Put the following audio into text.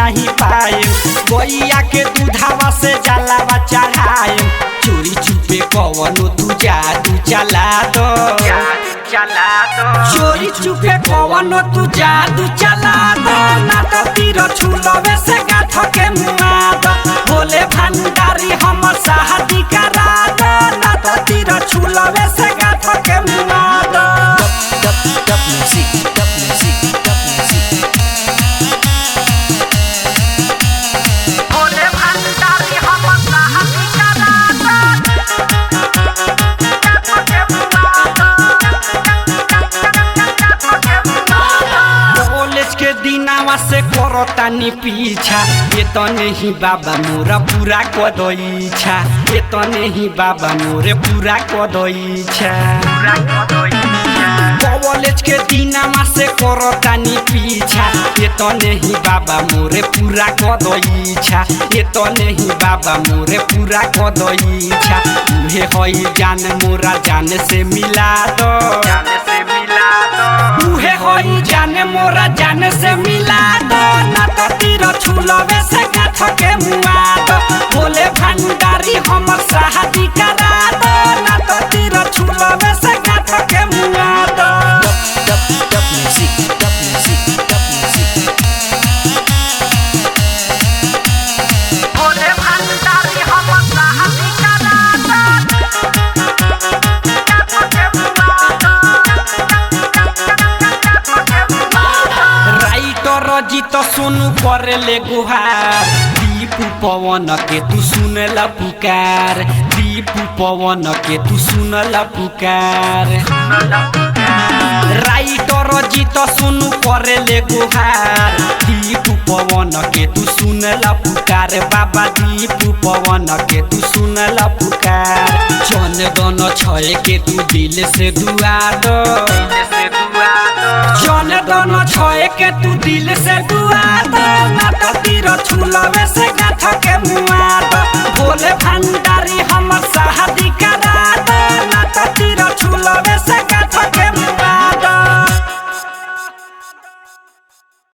नहीं पाए गैया के दूधावा से जलावा चढ़ाए चोरी छुपे कवनो तू जादू चला दो चोरी छुपे कवनो तू जादू चला दो ना तो तीर छुलवे से गाथ के मुआ दो भोले भंडारी हमर शादी करा दो ना तो तीर छुलवे से गाथ के मुआ दो भोले भंडारी हमर शादी करा के दिनावा से करतानी पीछा ये तो नहीं बाबा मोरा पूरा कदईछा ये तो नहीं बाबा मोरे पूरा कदईछा कॉलेज के दिनावा से करतानी पीछा ये तो नहीं बाबा मोरे पूरा कदईछा ये तो नहीं बाबा मोरे पूरा कदईछा तुहे होई जान मोरा जान से मिला दो तुहे होई जाने मोरा जाने से मिला दो ना तो तीर छुलवे से गाथ के मुआ दो भोले भंडारी हमर शादी करा दो ना तो तीर छुलवे से गाथ के मुआ दो भोले भंडारी हमर शादी करा जीत सुनु करेले गुहार दीपू पवन के तू सुनला पुकार दीपू पवन के तू सुनला पुकार राइटर जीत सुनु करेले गुहार दीपू पवन के तू सुनला पुकार बाबा दीपू पवन के तू सुनला पुकार जन दन छय के तू दिल से दुआ दो जन दन छय के तू दिल से दुआ दो ना तो तीर छुलवे से गाथ के मुआ दो भोले भंडारी